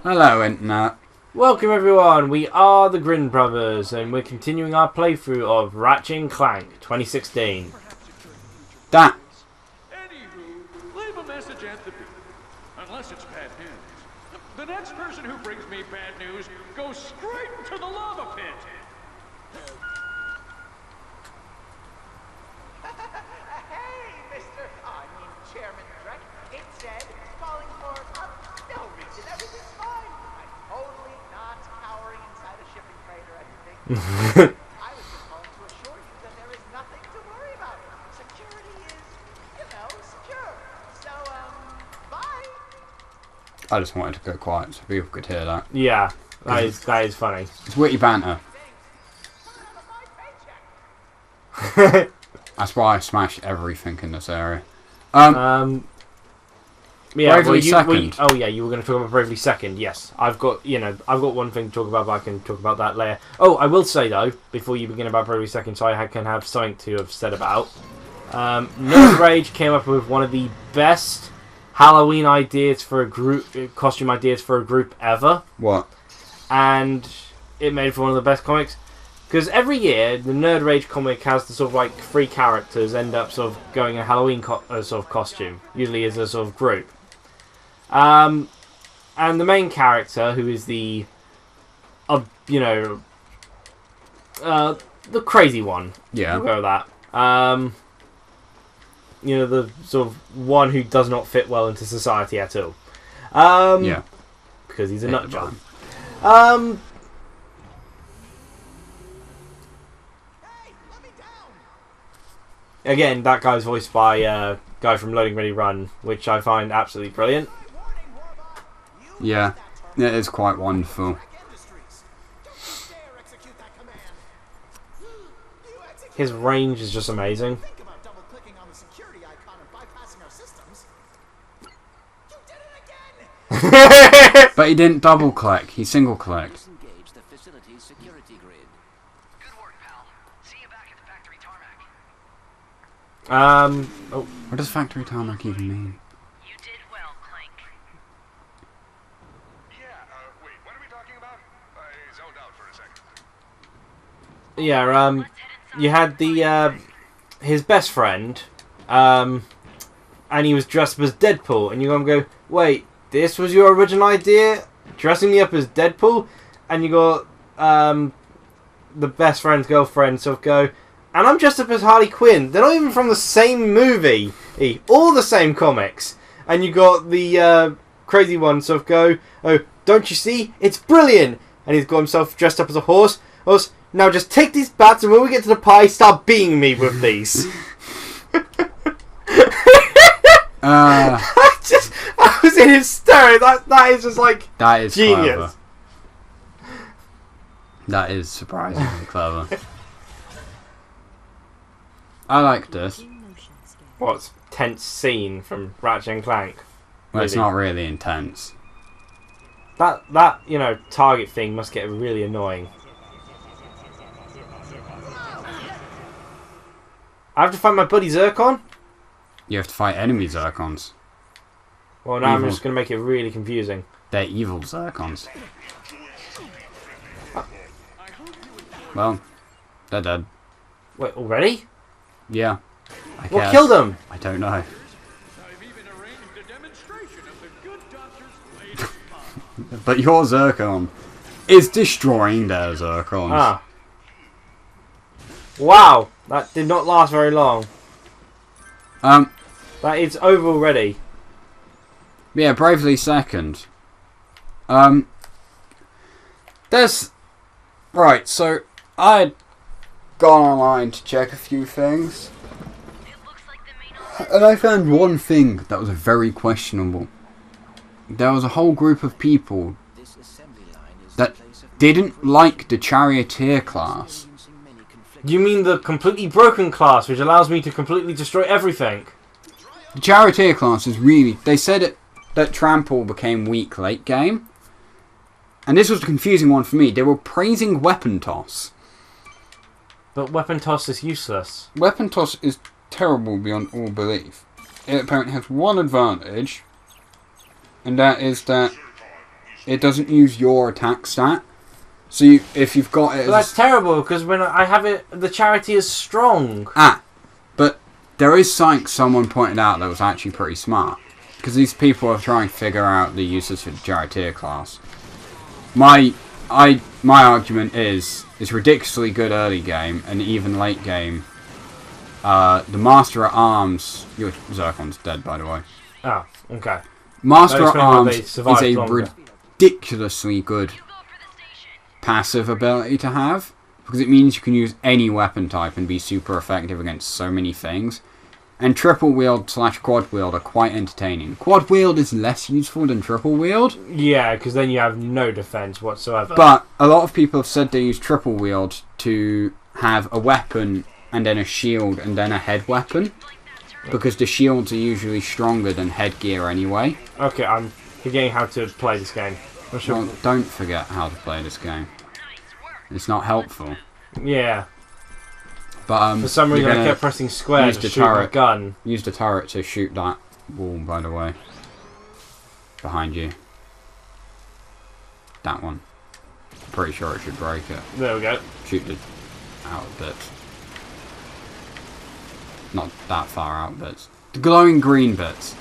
Hello, Internet. Welcome everyone, we are the Grin Brothers and we're continuing our playthrough of Ratchet Clank 2016. That. Anywho, leave a message at the beep. Unless it's bad news. The next person who brings me bad news goes straight into the lava pit. Hey, Chairman Drek. It said, calling for no reason. Everything's fine. I'm totally not cowering inside a shipping crate or anything. I was just calling to assure you that there is nothing to worry about. Security is, secure. So, bye. I just wanted to go quiet so people could hear that. Yeah, that is funny. It's witty banter. That's why I smash everything in this area. Yeah, Bravely Second. oh yeah, you were going to talk about Bravely Second. Yes, I've got one thing to talk about, but I can talk about that later. Oh, I will say though, before you begin about Bravely Second, so I can have something to have said about. Nerd Rage came up with one of the best Halloween ideas for a group, costume ideas for a group ever. What? And it made for one of the best comics. Because every year, the Nerd Rage comic has the sort of like three characters end up sort of going a Halloween sort of costume, usually as a sort of group. And the main character, who is the crazy one. Yeah. We'll go with that. The sort of one who does not fit well into society at all. Yeah. Because he's a nut job. Again, that guy's voiced by a guy from Loading Ready Run, which I find absolutely brilliant. Yeah, it is quite wonderful. His range is just amazing. But he didn't double click, he single clicked. What does factory tarmac even mean? You did well, Clank. Yeah, wait, what are we talking about? I zoned out for a second. Yeah, you had the, his best friend, and he was dressed up as Deadpool, and you're gonna go, wait, this was your original idea? Dressing me up as Deadpool? And you got, the best friend's girlfriend sort of go, and I'm dressed up as Harley Quinn. They're not even from the same movie. All the same comics. And you got the crazy one sort of go, oh, don't you see? It's brilliant. And he's got himself dressed up as a horse. Now just take these bats and when we get to the pie, start beating me with these. I was in hysterics. That is just like that is genius. Clever. That is surprisingly clever. I like this. What's tense scene from Ratchet and Clank? Well, it's not really intense. That target thing must get really annoying. I have to find my buddy Zircon? You have to fight enemy Zircons. Well, now Evil. I'm just going to make it really confusing. They're evil Zircons. Well, they're dead. Wait, already? Yeah. I What guess. killed them? I don't know. I've even arranged a demonstration of the good doctor's latest pop. But your Zircon is destroying their Zircons. Ah. Wow, that did not last very long. That is over already. Yeah, Bravely Second. There's... Right, so I'd gone online to check a few things. And I found one thing that was very questionable. There was a whole group of people that didn't like the Charioteer class. You mean the completely broken class, which allows me to completely destroy everything? The Charioteer class is really... They said that Trample became weak late game. And this was a confusing one for me. They were praising Weapon Toss. But Weapon Toss is useless. Weapon Toss is terrible beyond all belief. It apparently has one advantage. And that is that it doesn't use your attack stat. So if you've got it, But that's terrible because when I have it, the charity is strong. But there is something someone pointed out that was actually pretty smart, because these people are trying to figure out the uses of the charioteer class. My argument is it's ridiculously good early game and even late game. The Master at Arms, your Zircon's dead by the way. Oh, okay. Master at explains why Arms they is survived a longer. ridiculously good passive ability to have, because it means you can use any weapon type and be super effective against so many things. And triple wield / quad wield are quite entertaining. Quad wield is less useful than triple wield. Yeah, because then you have no defense whatsoever. But a lot of people have said they use triple wield to have a weapon and then a shield and then a head weapon, because the shields are usually stronger than headgear anyway. Okay, I'm forgetting how to play this game. Well, don't forget how to play this game. It's not helpful. Yeah. But for some reason I kept pressing square to shoot my gun. Use the turret to shoot that wall, by the way. Behind you. That one. Pretty sure it should break it. There we go. Shoot the out bits. Not that far out bits. The glowing green bits.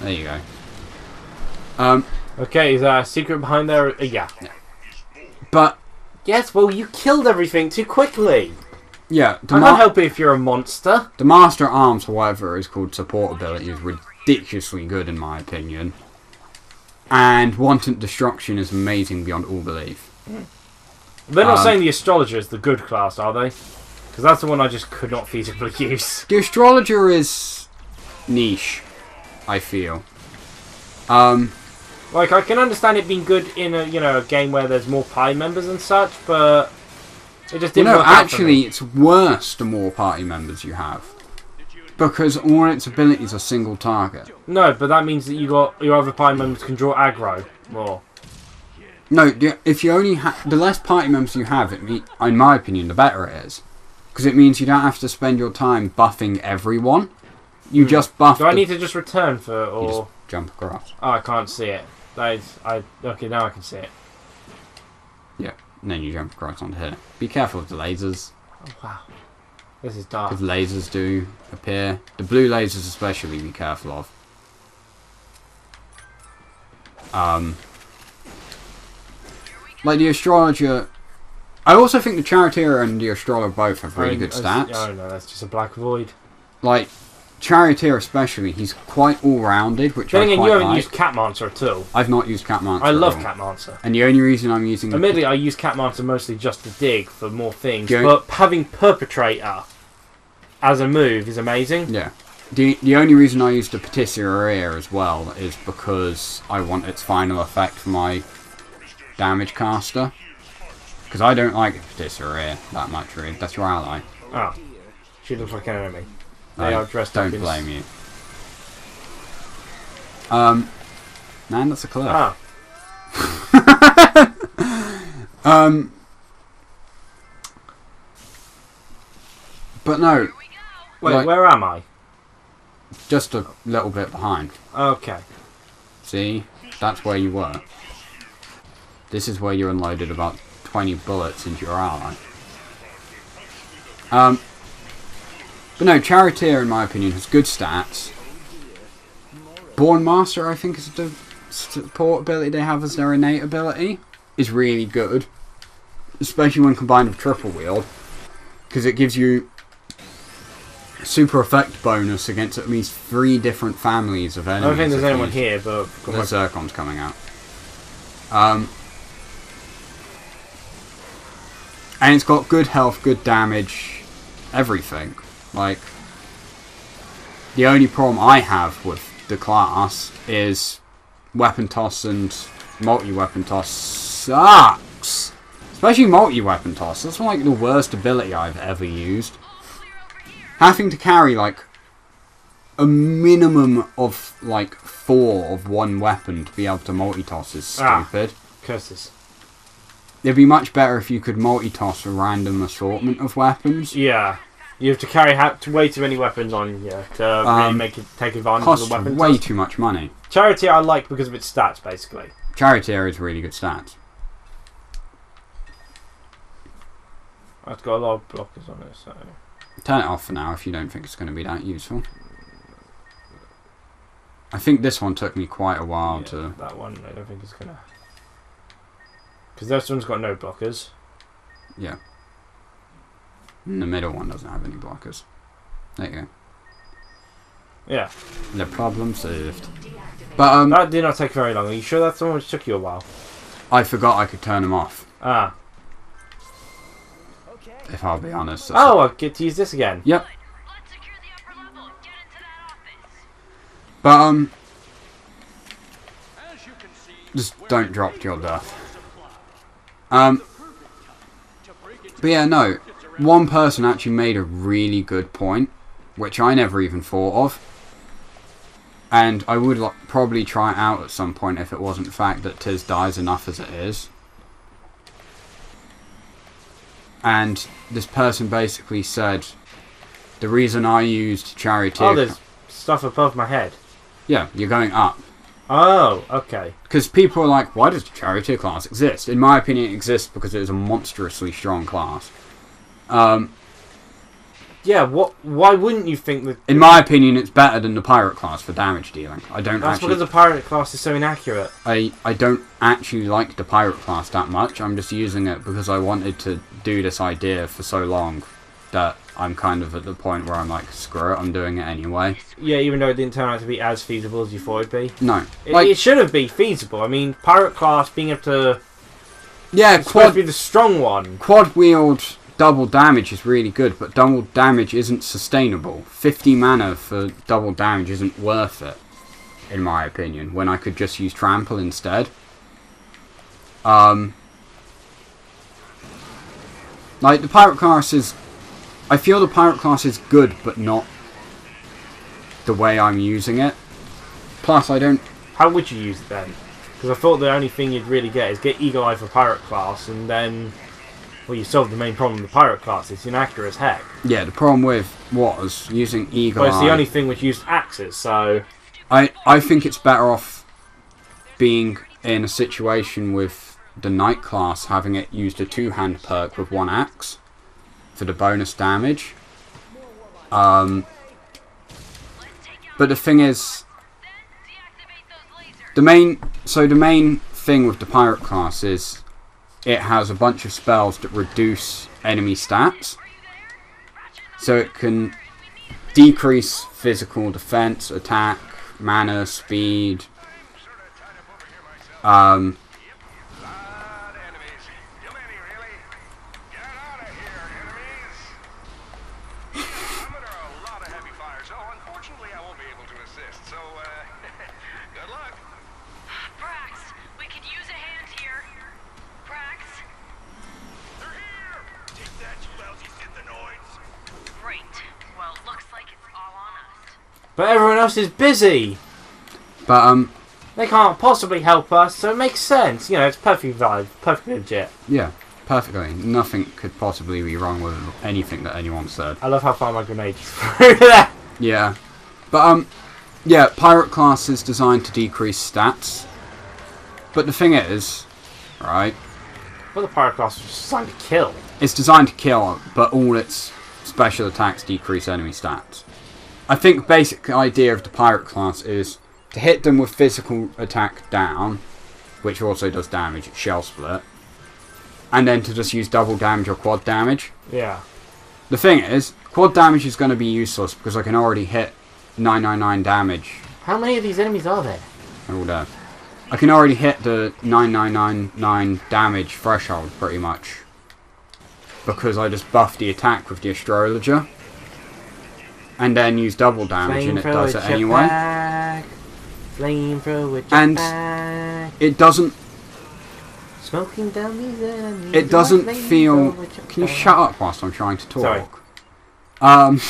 There you go. Okay, is there a secret behind there? Yeah. But yes, well, you killed everything too quickly. yeah, I can't help it if you're a monster. the Master at Arms, or whatever it's called, support ability is ridiculously good in my opinion. And Wanton Destruction is amazing beyond all belief. They're not saying the Astrologer is the good class, are they? Because that's the one I just could not feasibly use. The Astrologer is niche, I feel. Like, I can understand it being good in a game where there's more party members and such, but it just didn't work out for me. Actually, it's worse the more party members you have, because all its abilities are single target. No, but that means that your other party members can draw aggro more. No, if you only the less party members you have, in my opinion, the better it is, because it means you don't have to spend your time buffing everyone. You just buff. Do I need to just return for or? You just jump across. Oh, I can't see it. Okay, now I can see it. Yeah, and then you jump across onto here. Be careful of the lasers, Oh wow, this is dark. because lasers do appear. The blue lasers especially, be careful of. Like the Astrologer. I also think the Charioteer and the Astrologer both have really good stats. Oh no, that's just a black void. Like, Charioteer especially, he's quite all-rounded, which Then I again, quite you haven't like. used Catmancer at all. I've not used Catmancer I love at all. Catmancer. And the only reason I'm using... Admittedly, I use Catmancer mostly just to dig for more things, Yeah. but having Perpetrator as a move is amazing. Yeah. The only reason I use the Patisserie as well is because I want its final effect for my damage caster. Because I don't like Patisserie that much, really. That's your ally. Oh, she looks like an enemy. They are dressed up Don't in... blame you. Man, that's a cliff. Ah, But no, wait, like, where am I? just a little bit behind. Okay. See? That's where you were. This is where you unloaded about 20 bullets into your ally. But no, Charioteer, in my opinion, has good stats. Born Master, I think, is the support ability they have as their innate ability. Is really good. Especially when combined with Triple Wield. Because it gives you super effect bonus against at least 3 different families of enemies. I don't think there's if anyone you- here, but... The Zircon's coming out. And it's got good health, good damage, everything. Like, the only problem I have with the class is weapon toss and multi-weapon toss sucks. Especially multi-weapon toss. That's like the worst ability I've ever used. Having to carry like a minimum of like 4 of one weapon to be able to multi-toss is stupid. Curses. It'd be much better if you could multi-toss a random assortment of weapons. Yeah. You have to carry way too many weapons on you to really take advantage of Costs the weapons. way too much money. Charioteer I like because of its stats, basically. Charioteer is really good stats. It's got a lot of blockers on it, so... Turn it off for now if you don't think it's going to be that useful. I think this one took me quite a while to... That one, I don't think it's going to... Because this one's got no blockers. Yeah. And the middle one doesn't have any blockers. There you go. Yeah. The problem solved. But, that did not take very long. Are you sure that's the one which took you a while? I forgot I could turn them off. Ah. If I'll be honest. Oh, I get to use this again. Yep. Let's secure the upper level and get into that office. But, As you can see, just don't drop your death. But yeah, no. One person actually made a really good point, which I never even thought of. And I would probably try it out at some point if it wasn't the fact that Tiz dies enough as it is. And this person basically said, the reason I used Charioteer... Oh, there's stuff above my head. Yeah, you're going up. Oh, okay. Because people are like, why does the Charioteer class exist? In my opinion, it exists because it is a monstrously strong class. Yeah, why wouldn't you think that... In my opinion, it's better than the Pirate class for damage dealing. That's because the Pirate class is so inaccurate. I don't actually like the Pirate class that much. I'm just using it because I wanted to do this idea for so long that I'm kind of at the point where I'm like, screw it, I'm doing it anyway. Yeah, even though it didn't turn out to be as feasible as you thought it'd be. No. It should have been feasible. I mean, Pirate class being able to... Yeah, it's supposed to be the strong one. Quad wield double damage is really good, but double damage isn't sustainable. 50 mana for double damage isn't worth it, in my opinion, when I could just use trample instead. Like, the Pirate class is... I feel the Pirate class is good, but not the way I'm using it. Plus, I don't... How would you use it then? Because I thought the only thing you'd really get is get Eagle Eye for Pirate class, and then... Well, you solved the main problem with the Pirate class. It's inaccurate as heck. Yeah, the problem with was using Eagle Eye... But it's the only thing which used axes, so... I think it's better off being in a situation with the Knight class, having it used a two-hand perk with one axe for the bonus damage. But the thing is, the main thing with the Pirate class is it has a bunch of spells that reduce enemy stats, so it can decrease physical defense, attack, mana, speed. But everyone else is busy. But they can't possibly help us, so it makes sense. You know, it's perfectly valid, perfectly legit. Yeah, perfectly. Nothing could possibly be wrong with anything that anyone said. I love how far my grenade is through there. Yeah, but yeah, Pirate class is designed to decrease stats. But the thing is, right? Well, the Pirate class is designed to kill. It's designed to kill, but all its special attacks decrease enemy stats. I think the basic idea of the Pirate class is to hit them with physical attack down, which also does damage, it's shell split, and then to just use double damage or quad damage. Yeah. The thing is, quad damage is going to be useless because I can already hit 999 damage. How many of these enemies are there? All there. I can already hit the 9999 damage threshold pretty much because I just buff the attack with the astrologer. And then use double damage, and it does it anyway. And it doesn't. Smoking down these enemies. It doesn't feel. Can you shut up whilst I'm trying to talk? Sorry.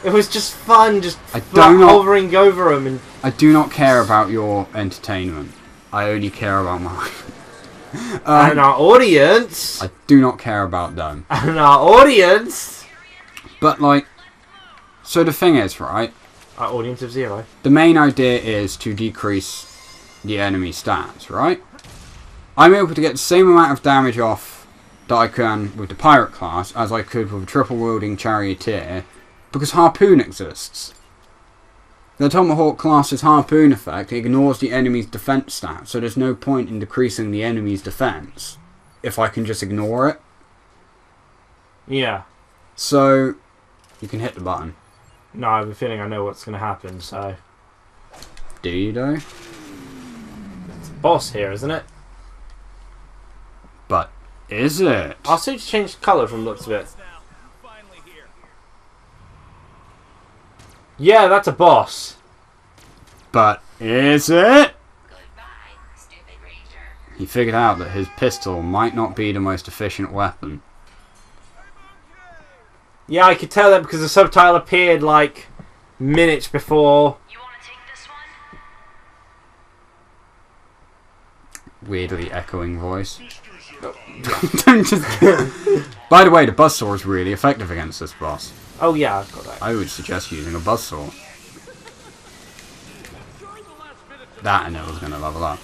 It was just fun, just hovering over them. And I do not care about your entertainment. I only care about mine. And our audience. I do not care about them. And our audience. But, like... So the thing is, right? Our audience of 0. The main idea is to decrease the enemy stats, right? I'm able to get the same amount of damage off that I can with the pirate class as I could with a triple wielding charioteer because harpoon exists. The Tomahawk class's harpoon effect ignores the enemy's defense stats, so there's no point in decreasing the enemy's defense if I can just ignore it. Yeah. So you can hit the button. No, I have a feeling I know what's going to happen, so... Do you though? It's a boss here, isn't it? But is it? Our suit's changed colour from the looks of it. Yeah, that's a boss. But is it? He figured out that his pistol might not be the most efficient weapon. Yeah, I could tell that because the subtitle appeared like minutes before. You want to take this one? Weirdly echoing voice. Don't just... By the way, the buzzsaw is really effective against this boss. Oh yeah, I've got that. I would suggest using a buzzsaw. That I know is going to level up.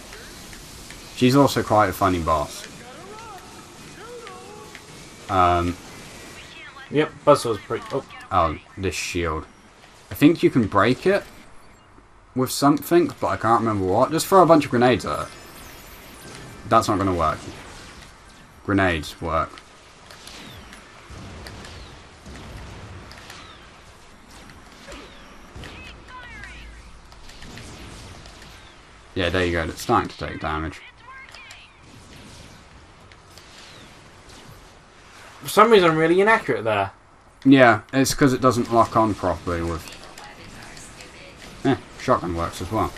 She's also quite a funny boss. Yep, buzzsaw's pretty... Oh, this shield. I think you can break it with something, but I can't remember what. Just throw a bunch of grenades at it. That's not going to work. Grenades work. Yeah, there you go. It's starting to take damage. For some reason I'm really inaccurate there. Yeah, it's because it doesn't lock on properly with... shotgun works as well.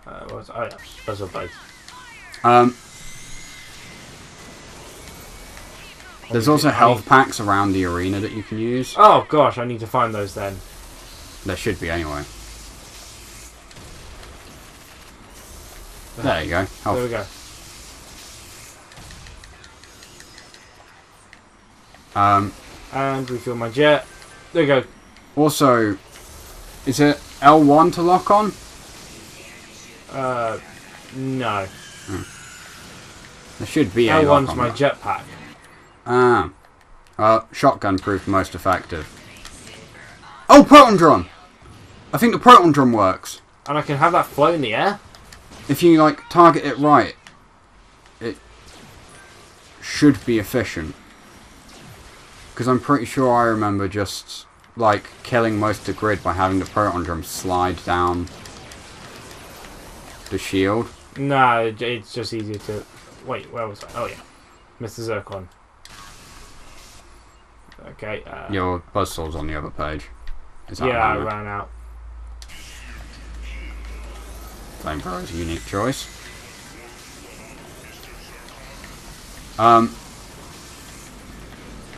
Oh yeah, buzzsaw both. There's also health packs around the arena that you can use. Oh gosh, I need to find those then. There should be anyway. There you go. Health. There we go. And refill my jet. There we go. Also, is it L1 to lock on? No. There should be a lock L1's on. my jetpack. Shotgun proved most effective. Oh, proton drum! I think the proton drum works. And I can have that float in the air? If you, like, target it right, it should be efficient. Because I'm pretty sure I remember just, like, killing most of the grid by having the proton drum slide down the shield. No, it's just easier to... Wait, where was I? Oh yeah. Mr. Zircon. Okay, Your buzzsaw's on the other page. Is that yeah, I right? ran out. Flamethrower's a unique choice. But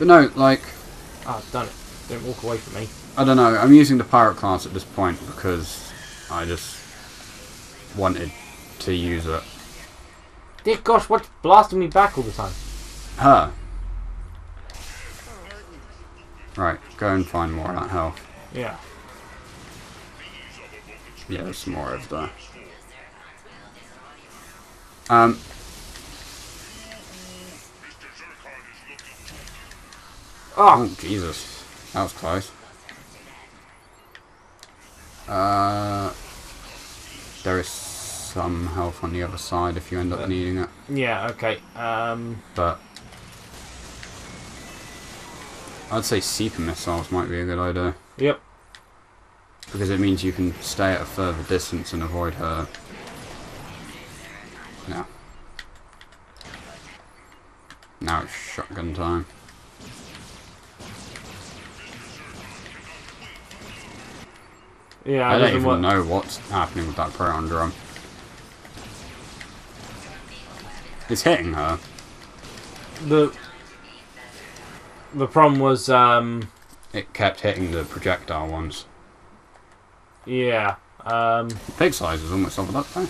no, like... Ah, I've done it. Don't walk away from me. I don't know, I'm using the pirate class at this point because I just wanted to use it. Dear gosh, what's blasting me back all the time? Her. Right, go and find more of that health. Yeah. Yeah, there's some more over there. Oh, Jesus. That was close. There is some health on the other side if you end up needing it. Yeah, okay. But I'd say Seeker missiles might be a good idea. Yep. Because it means you can stay at a further distance and avoid her. No. Now it's shotgun time. Yeah, I don't even know what's happening with that proton drum. It's hitting her. The problem was, It kept hitting the projectile ones. yeah, The pig size is almost leveled up though.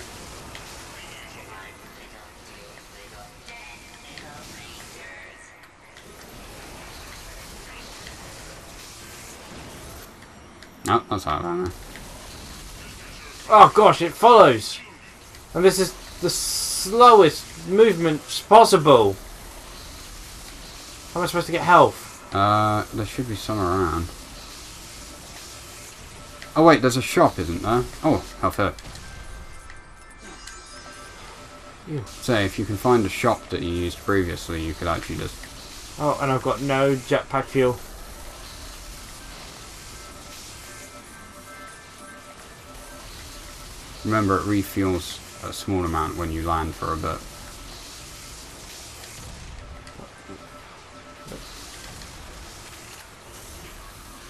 No, that's out of there. Oh gosh, it follows. And this is the slowest movement possible. How am I supposed to get health? There should be some around. Oh wait, there's a shop, isn't there? Oh, health here. Ew. Say, if you can find a shop that you used previously, you could actually just... Oh, and I've got no jetpack fuel. Remember, it refuels a small amount when you land for a bit.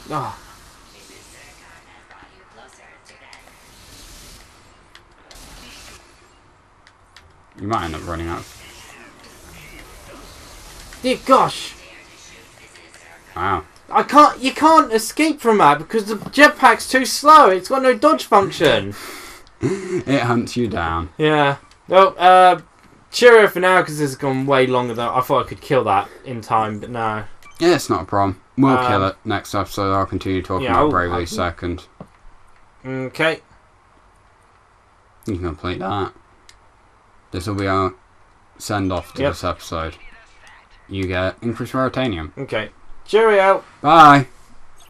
Oh. You might end up running out. Dear gosh! Wow. You can't escape from that because the jetpack's too slow. It's got no dodge function. It hunts you down. Yeah. Well, cheerio for now because this has gone way longer than I thought I could kill that in time, but no. Yeah, it's not a problem. We'll kill it next episode. I'll continue talking about Bravely Second. Okay. You can complete that. This will be our send-off to this episode. You get increased Raritanium. Okay. Cheerio. Bye!